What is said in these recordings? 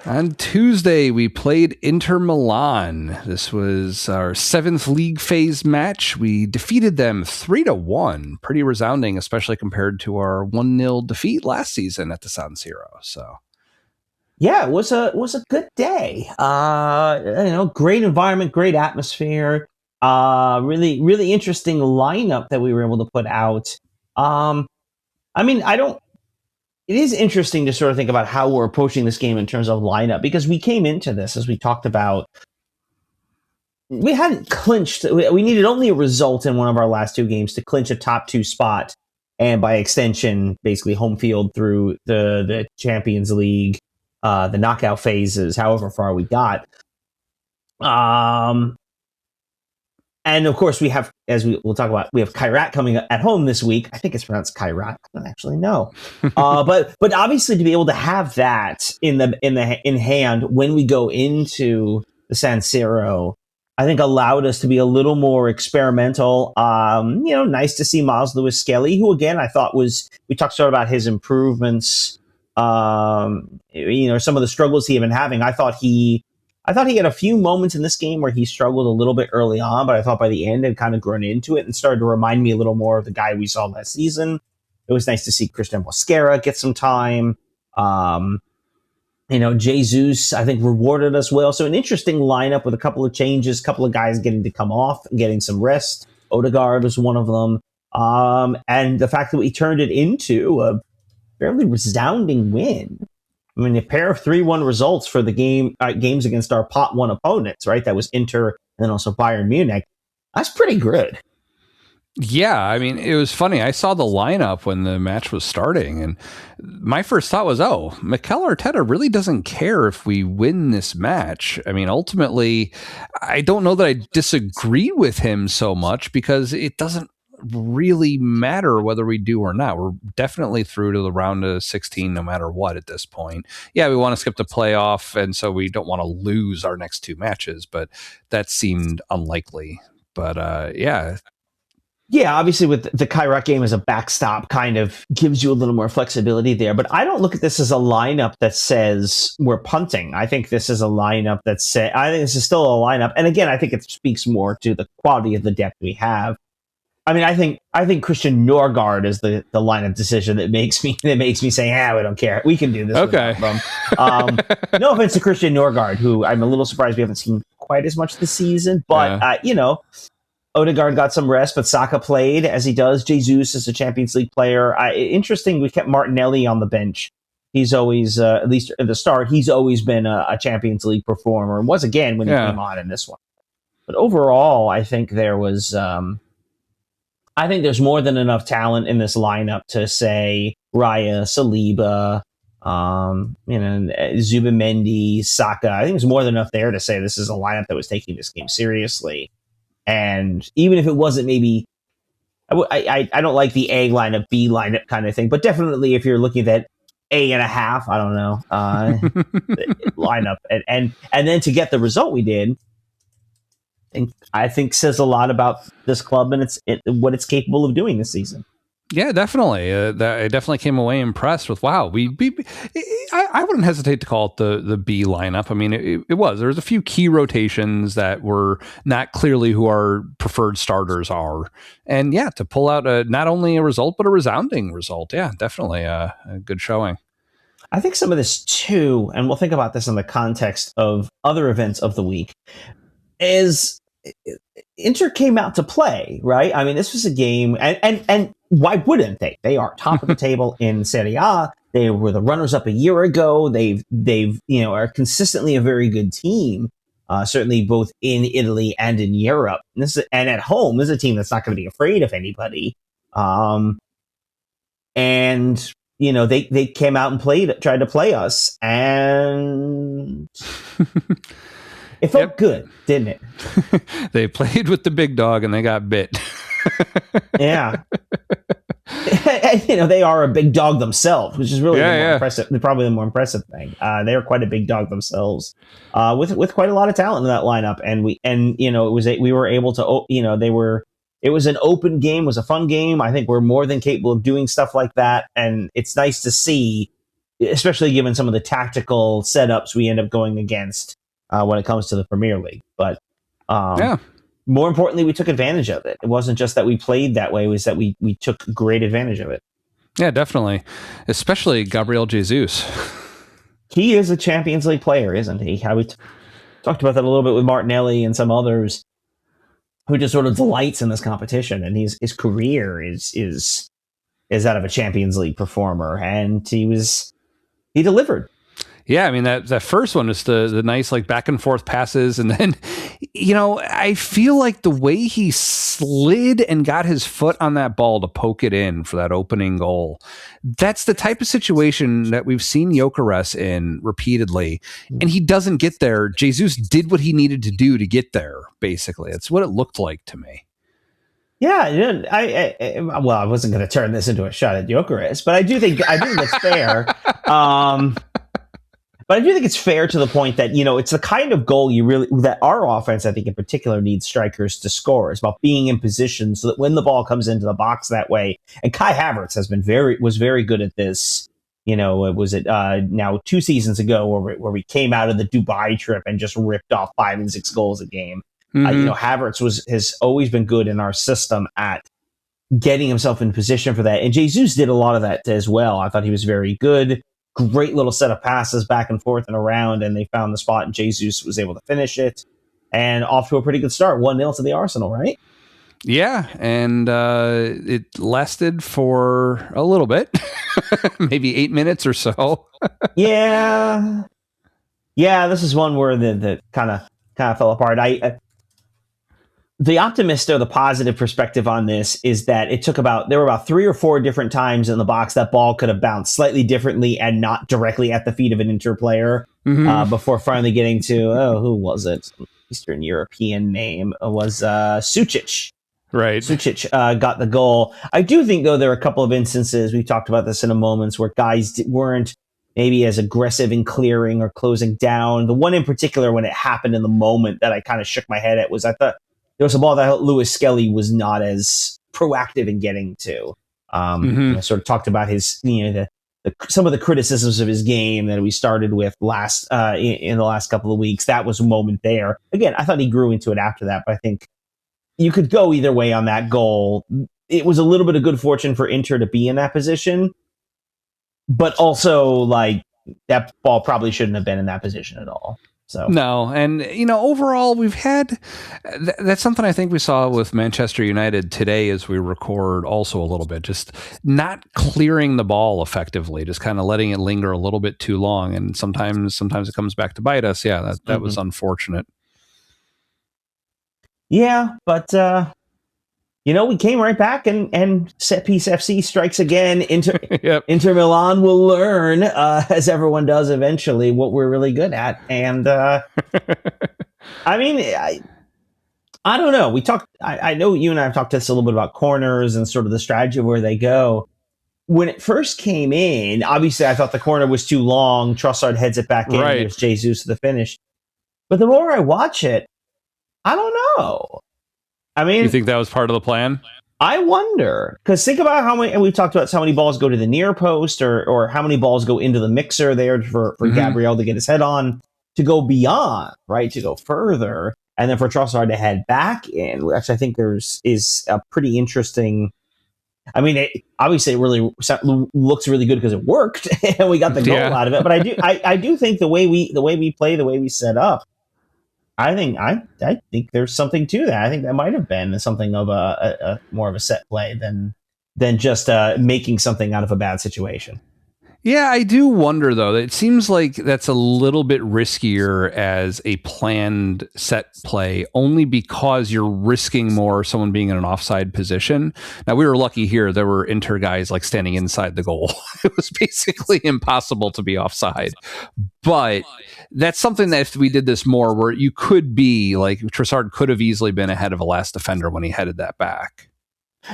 On Tuesday, we played Inter Milan. This was our 7th league phase match. We defeated them 3-1. Pretty resounding, especially compared to our 1-0 defeat last season at the San Siro. So, yeah, it was a good day. Great environment, great atmosphere. Really interesting lineup that we were able to put out. It is interesting to sort of think about how we're approaching this game in terms of lineup, because we came into this, as we talked about, we hadn't clinched. We needed only a result in one of our last 2 games to clinch a top 2 spot, and by extension, basically home field through the Champions League, the knockout phases, however far we got. And of course, we have, as we'll talk about, we have Kairat coming at home this week. I think it's pronounced Kairat. I don't actually know. But obviously, to be able to have that in hand when we go into the San Siro, I think allowed us to be a little more experimental. Nice to see Miles Lewis Skelly, who again I thought we talked sort of about his improvements. Some of the struggles he had been having. I thought he had a few moments in this game where he struggled a little bit early on, but I thought by the end had kind of grown into it and started to remind me a little more of the guy we saw last season. It was nice to see Christian Mosquera get some time. Jesus, I think, rewarded us well. So an interesting lineup with a couple of changes, a couple of guys getting to come off and getting some rest. Odegaard was one of them. And the fact that we turned it into a fairly resounding win. I mean, a pair of 3-1 results for the games against our pot 1 opponents, right? That was Inter and then also Bayern Munich. That's pretty good. Yeah, I mean, it was funny. I saw the lineup when the match was starting, and my first thought was, Mikel Arteta really doesn't care if we win this match. I mean, ultimately, I don't know that I disagree with him so much, because it doesn't really matter whether we do or not. We're definitely through to the round of 16 no matter what at this point. Yeah, we want to skip the playoff, and so we don't want to lose our next 2 matches, but that seemed unlikely. But obviously with the Kairat game as a backstop kind of gives you a little more flexibility there, but I don't look at this as a lineup that says we're punting. I think this is a lineup I think this is still a lineup, and again, I think it speaks more to the quality of the depth we have. I mean, I think Christian Norgard is the lineup decision that makes me say, we don't care. We can do this. Okay. No offense to Christian Norgard, who I'm a little surprised we haven't seen quite as much this season. But, Odegaard got some rest, but Saka played as he does. Jesus is a Champions League player. Interesting, we kept Martinelli on the bench. He's always, at least at the start, he's always been a Champions League performer, and was again when he came on in this one. But overall, I think there was... I think there's more than enough talent in this lineup to say Raya, Saliba, Zubimendi, Saka. I think there's more than enough there to say this is a lineup that was taking this game seriously. And even if it wasn't maybe, I don't like the A lineup, B lineup kind of thing, but definitely if you're looking at A and a half, I don't know, lineup, and then to get the result we did, I think says a lot about this club and what it's capable of doing this season. Yeah, definitely. I definitely came away impressed with, wow, I wouldn't hesitate to call it the B lineup. I mean, it was. There was a few key rotations that were not clearly who our preferred starters are. And yeah, to pull out not only a result, but a resounding result. Yeah, definitely a good showing. I think some of this too, and we'll think about this in the context of other events of the week, is Inter came out to play, right? I mean, this was a game, and why wouldn't they? They are top of the table in Serie A. They were the runners-up a year ago. They've are consistently a very good team, certainly both in Italy and in Europe. And at home, this is a team that's not going to be afraid of anybody. And they came out and tried to play us, and it felt good, didn't it? They played with the big dog and they got bit. Yeah. And, they are a big dog themselves, which is really impressive. Probably the more impressive thing. They are quite a big dog themselves, with quite a lot of talent in that lineup. And we were able to, it was an open game, it was a fun game. I think we're more than capable of doing stuff like that. And it's nice to see especially given some of the tactical setups we end up going against when it comes to the Premier League. But more importantly, we took advantage of it. It wasn't just that we played that way; it was that we took great advantage of it. Yeah, definitely, especially Gabriel Jesus. He is a Champions League player, isn't he? We talked about that a little bit with Martinelli and some others who just sort of delights in this competition, and his career is that of a Champions League performer, and he delivered. Yeah, I mean that first one is the nice like back and forth passes, and then I feel like the way he slid and got his foot on that ball to poke it in for that opening goal. That's the type of situation that we've seen Gyökeres in repeatedly, and he doesn't get there. Jesus did what he needed to do to get there. Basically, it's what it looked like to me. Yeah, I wasn't going to turn this into a shot at Gyökeres, but I do think that's fair. But I do think it's fair to the point that, it's the kind of goal that our offense, I think in particular, needs strikers to score. It's about being in position so that when the ball comes into the box that way, and Kai Havertz was very good at this. Now 2 seasons ago where we came out of the Dubai trip and just ripped off 5 and 6 goals a game. Mm-hmm. Havertz has always been good in our system at getting himself in position for that. And Jesus did a lot of that as well. I thought he was very good. Great little set of passes back and forth and around, and they found the spot, and Jesus was able to finish it. And off to a pretty good start, 1-0 to the Arsenal, right? Yeah, and it lasted for a little bit, maybe 8 minutes or so. Yeah, this is one where the kind of fell apart. The optimist or the positive perspective on this is that there were about 3 or 4 different times in the box that ball could have bounced slightly differently and not directly at the feet of an Inter player before finally getting to, who was it? Eastern European name was Sucic. Right. Sucic got the goal. I do think, though, there are a couple of instances, we talked about this in a moment, where guys weren't maybe as aggressive in clearing or closing down. The one in particular, when it happened in the moment that I kind of shook my head at, was I thought there was a ball that Lewis Skelly was not as proactive in getting to. I sort of talked about his, some of the criticisms of his game that we started with in the last couple of weeks. That was a moment there. Again, I thought he grew into it after that, but I think you could go either way on that goal. It was a little bit of good fortune for Inter to be in that position, but also like that ball probably shouldn't have been in that position at all. So no, and overall we've had that's something I think we saw with Manchester United today as we record also a little bit, just not clearing the ball effectively, just kind of letting it linger a little bit too long, and sometimes it comes back to bite us. Yeah, that was unfortunate. Yeah, but we came right back and Set Piece FC strikes again. Inter Milan will learn, as everyone does eventually, what we're really good at. And I mean, I don't know. We talked. I know you and I have talked to us a little bit about corners and sort of the strategy of where they go. When it first came in, obviously I thought the corner was too long. Trossard heads it back in. There's Jesus to the finish. But the more I watch it, I don't know. I mean, you think that was part of the plan? I wonder, because think about how many, and we've talked about how many balls go to the near post or how many balls go into the mixer there for Gabriel to get his head on, to go beyond, right? To go further. And then for Trossard to head back in, which I think is a pretty interesting. I mean, obviously it really looks really good because it worked and we got the goal out of it. But I do think the way we play, the way we set up, I think there's something to that. I think that might have been something of a more of a set play than just making something out of a bad situation. Yeah, I do wonder, though. It seems like that's a little bit riskier as a planned set play, only because you're risking more someone being in an offside position. Now, we were lucky here. There were Inter guys like standing inside the goal. It was basically impossible to be offside. But that's something that if we did this more, where you could be like Trossard could have easily been ahead of a last defender when he headed that back.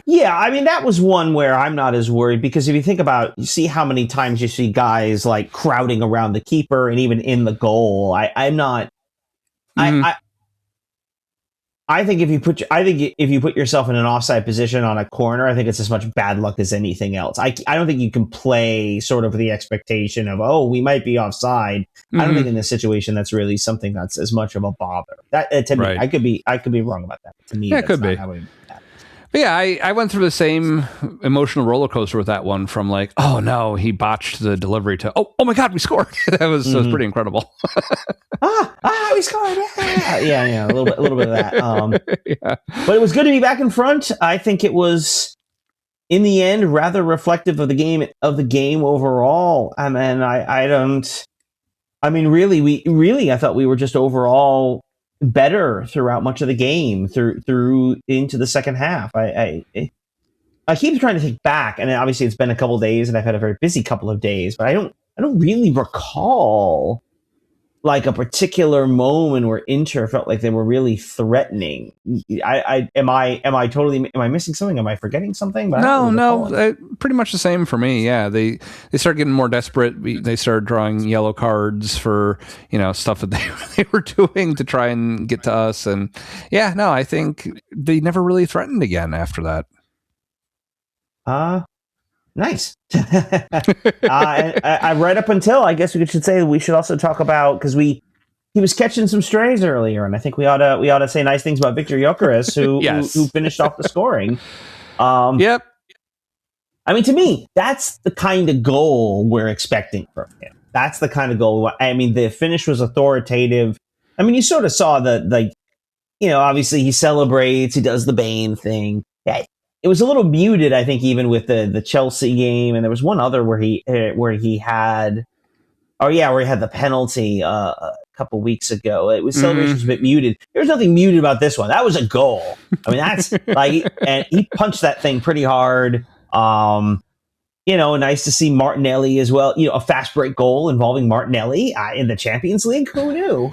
Yeah, I mean, that was one where I'm not as worried, because if you think about, you see how many times you see guys like crowding around the keeper and even in the goal. I'm not. I I think if you put yourself in an offside position on a corner, I think it's as much bad luck as anything else. I don't think you can play sort of the expectation of, oh, we might be offside. I don't think in this situation that's really something that's as much of a bother. That to me, Right. I could be wrong about that. To me, Yeah, it that's could not be. how it happens. But yeah, I went through the same emotional roller coaster with that one, from like, oh no, he botched the delivery, to oh my god, we scored. that was pretty incredible. We scored! Yeah, a little bit of that. Yeah. But it was good to be back in front. I think it was, in the end, rather reflective of the game overall. I thought we were just overall better throughout much of the game, through into the second half. I keep trying to think back, and obviously it's been a couple of days, and I've had a very busy couple of days, but I don't really recall like a particular moment where Inter felt like they were really threatening. Am I missing something? Am I forgetting something? But No, pretty much the same for me. Yeah, they started getting more desperate. They started drawing yellow cards for stuff that they were doing to try and get to us. And yeah, no, I think they never really threatened again after that. Nice. I right up until, I guess we should say, we should also talk about, because he was catching some strays earlier, and I think we ought to say nice things about Victor Gyökeres, who finished off the scoring. Yep. I mean, to me, that's the kind of goal we're expecting from him. That's the kind of goal. I mean, the finish was authoritative. I mean, you sort of saw obviously he celebrates, he does the Bane thing. Yeah, it was a little muted, I think, even with the Chelsea game, and there was one other where he had the penalty a couple weeks ago. It was celebrations a bit muted. There was nothing muted about this one. That was a goal. I mean, that's like, and he punched that thing pretty hard. Nice to see Martinelli as well. A fast break goal involving Martinelli in the Champions League. Who knew?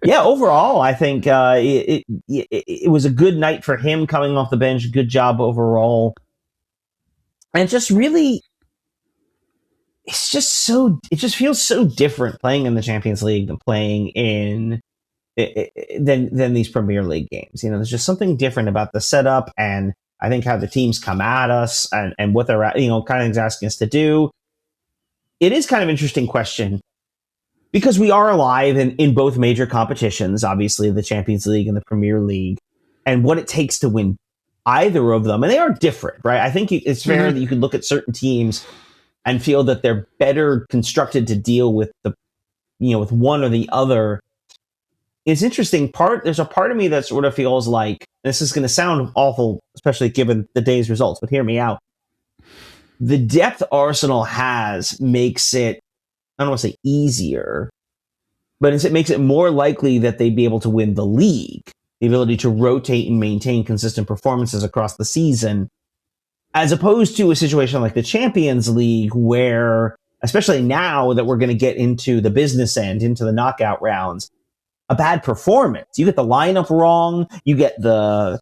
Yeah, overall, I think it was a good night for him coming off the bench. Good job overall. And just really, it just feels so different playing in the Champions League than playing than these Premier League games. There's just something different about the setup, and I think how the teams come at us and what they're kind of asking us to do. It is kind of an interesting question, because we are alive in both major competitions, obviously the Champions League and the Premier League, and what it takes to win either of them. And they are different, right? I think it's fair that you could look at certain teams and feel that they're better constructed to deal with with one or the other. It's interesting. There's a part of me that sort of feels like, this is going to sound awful, especially given the day's results, but hear me out. The depth Arsenal has makes it, I don't want to say easier, but it makes it more likely that they'd be able to win the league. The ability to rotate and maintain consistent performances across the season, as opposed to a situation like the Champions League, where, especially now that we're going to get into the business end, into the knockout rounds, a bad performance, you get the lineup wrong, you get the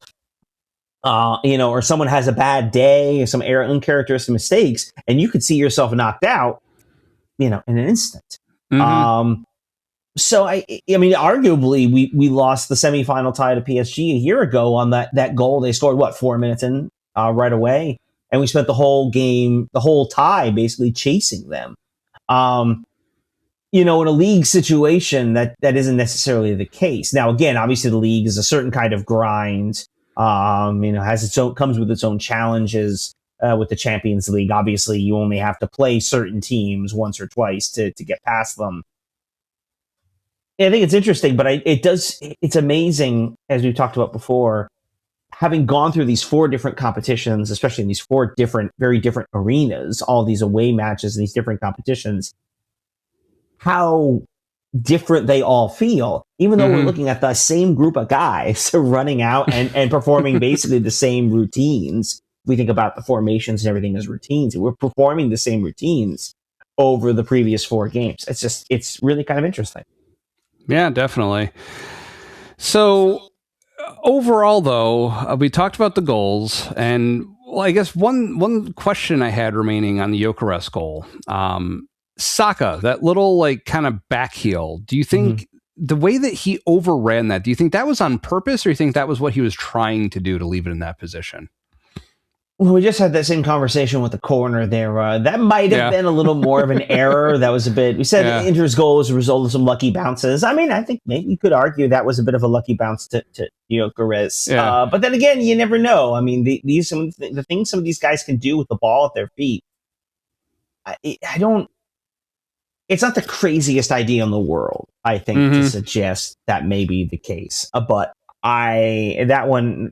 or someone has a bad day, some uncharacteristic mistakes, and you could see yourself knocked out in an instant. So I mean, arguably we lost the semifinal tie to PSG a year ago on that goal they scored 4 minutes in right away, and we spent the whole game, the whole tie, basically chasing them. In a league situation, that isn't necessarily the case. Now, again, obviously the league is a certain kind of grind. Comes with its own challenges. With the Champions League, obviously you only have to play certain teams once or twice to get past them. I think it's interesting, but it's amazing, as we've talked about before, having gone through these 4 different competitions, especially in these 4 very different arenas, all these away matches in these different competitions, how different they all feel, even though we're looking at the same group of guys running out and performing basically the same routines. We think about the formations and everything as routines. We're performing the same routines over the previous 4 games. It's really kind of interesting. Yeah, definitely. So overall, though, we talked about the goals, and I guess one question I had remaining on the Gyökeres goal, Saka, that little kind of back heel. Do you think the way that he overran that, do you think that was on purpose, or you think that was what he was trying to do to leave it in that position? Well, we just had that same conversation with the corner there. That might have been a little more of an error. That was a bit. We said Inter's goal was a result of some lucky bounces. I mean, I think maybe you could argue that was a bit of a lucky bounce to Gyökeres. But then again, you never know. I mean, the things some of these guys can do with the ball at their feet. I don't. It's not the craziest idea in the world, I think, to suggest that may be the case. But that one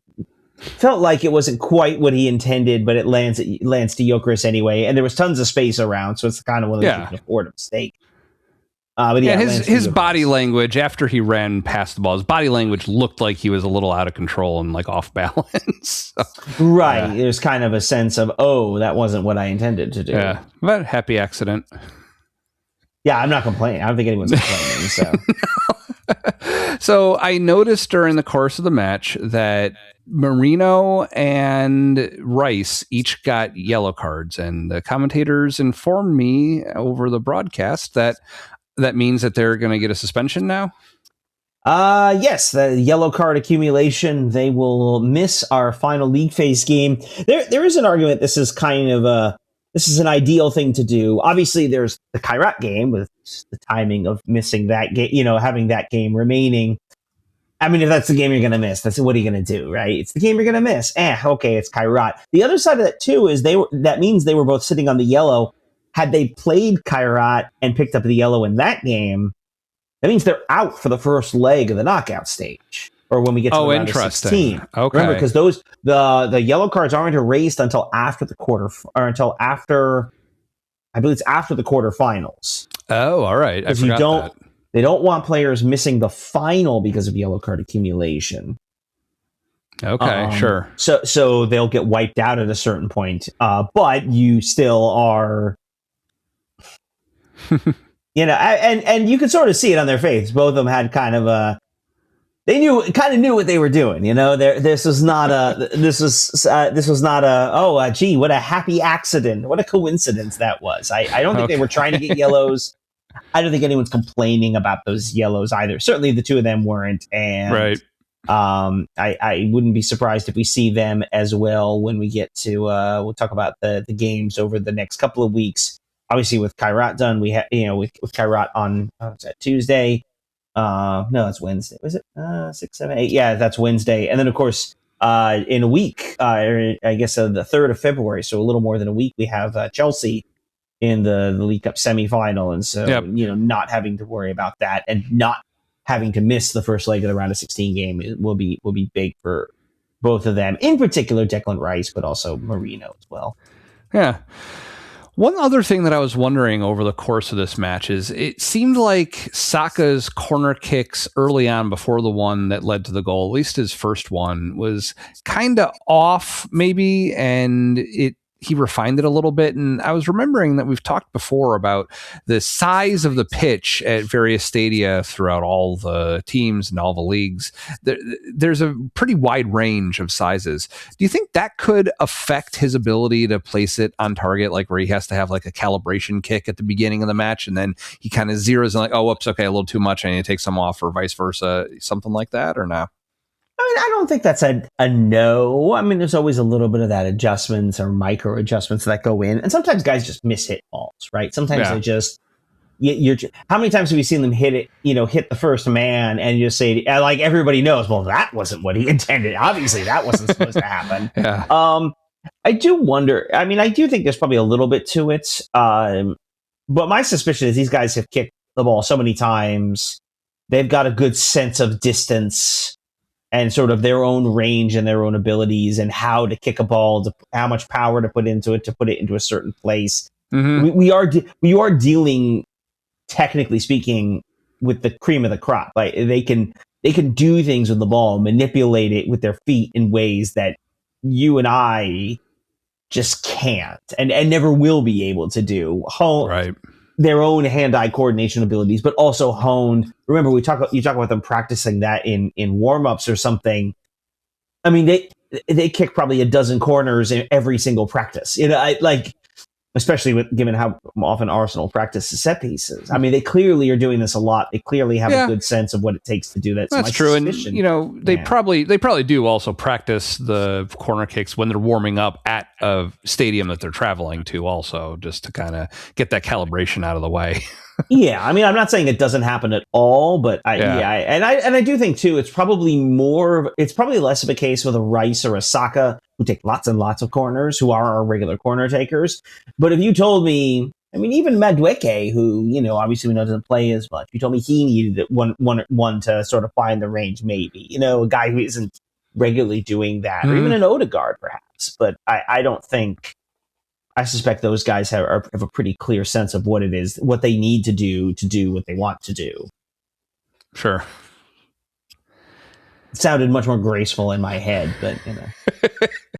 felt like it wasn't quite what he intended, but it lands to Gyökeres anyway, and there was tons of space around, so it's kind of one of those you can afford a mistake. But his body language after he ran past the ball, his body language looked like he was a little out of control and like off balance. Right, there's kind of a sense of, oh, that wasn't what I intended to do. Yeah, but happy accident. Yeah, I'm not complaining. I don't think anyone's complaining. So. So I noticed during the course of the match that Marino and Rice each got yellow cards, and the commentators informed me over the broadcast that means that they're going to get a suspension now. Yes, the yellow card accumulation. They will miss our final league phase game. There is an argument this is kind of this is an ideal thing to do. Obviously, there's the Kairat game with the timing of missing that game, having that game remaining. I mean, if that's the game you're going to miss, what are you going to do, right? It's the game you're going to miss. Okay, it's Kairat. The other side of that, too, is that means they were both sitting on the yellow. Had they played Kairat and picked up the yellow in that game, that means they're out for the first leg of the knockout stage, or when we get to the round of 16. Okay. Remember, because the yellow cards aren't erased until after the I believe it's after the quarterfinals. Oh, all right. I forgot that. They don't want players missing the final because of yellow card accumulation. Okay, sure. So they'll get wiped out at a certain point. But you still are, and you could sort of see it on their face. Both of them had kind of they knew what they were doing. This was not a gee, what a happy accident, what a coincidence that was. I don't think they were trying to get yellows. I don't think anyone's complaining about those yellows either. Certainly the two of them weren't. And right. I wouldn't be surprised if we see them as well when we get to we'll talk about the games over the next couple of weeks. Obviously with Kairat done, we have with Kairat on Tuesday. No, it's Wednesday. Was it 6, 7, 8? Yeah, that's Wednesday. And then of course in a week, I guess the 3rd of February, so a little more than a week, we have Chelsea in the League Cup semifinal, and so not having to worry about that and not having to miss the first leg of the round of 16 game will be big for both of them. In particular, Declan Rice, but also Marino as well. Yeah. One other thing that I was wondering over the course of this match is it seemed like Saka's corner kicks early on before the one that led to the goal, at least his first one, was kind of off maybe, and he refined it a little bit. And I was remembering that we've talked before about the size of the pitch at various stadia throughout all the teams and all the leagues. There's a pretty wide range of sizes. Do you think that could affect his ability to place it on target, like where he has to have like a calibration kick at the beginning of the match and then he kind of zeroes and like, oh, whoops, okay, a little too much, I need to take some off, or vice versa, something like that, or no? I mean, I don't think that's a no. I mean, there's always a little bit of that adjustments or micro adjustments that go in. And sometimes guys just miss hit balls, right? Sometimes they just, how many times have you seen them hit it, hit the first man and you just say, like everybody knows, well, that wasn't what he intended. Obviously, that wasn't supposed to happen. Yeah. I do wonder, I mean, I do think there's probably a little bit to it. But my suspicion is these guys have kicked the ball so many times. They've got a good sense of distance and sort of their own range and their own abilities and how to kick a ball, how much power to put into it, to put it into a certain place. Mm-hmm. We are dealing, technically speaking, with the cream of the crop. Like they can do things with the ball, manipulate it with their feet in ways that you and I just can't and never will be able to do. Right. Their own hand-eye coordination abilities, but also honed. Remember, you talk about them practicing that in warm-ups or something. I mean, they kick probably a dozen corners in every single practice. especially given how often Arsenal practices set pieces. I mean, they clearly are doing this a lot. They clearly have a good sense of what it takes to do that. So that's true. And, they probably do also practice the corner kicks when they're warming up at a stadium that they're traveling to also, just to kind of get that calibration out of the way. Yeah, I mean, I'm not saying it doesn't happen at all, but I do think too, it's probably less of a case with a Rice or a Saka who take lots and lots of corners, who are our regular corner takers. But if you told me, I mean, even Madueke, who, obviously we know doesn't play as much, you told me he needed one to sort of find the range, maybe, a guy who isn't regularly doing that, or even an Odegaard perhaps. But I suspect those guys have a pretty clear sense of what it is, what they need to do what they want to do. Sure. It sounded much more graceful in my head, but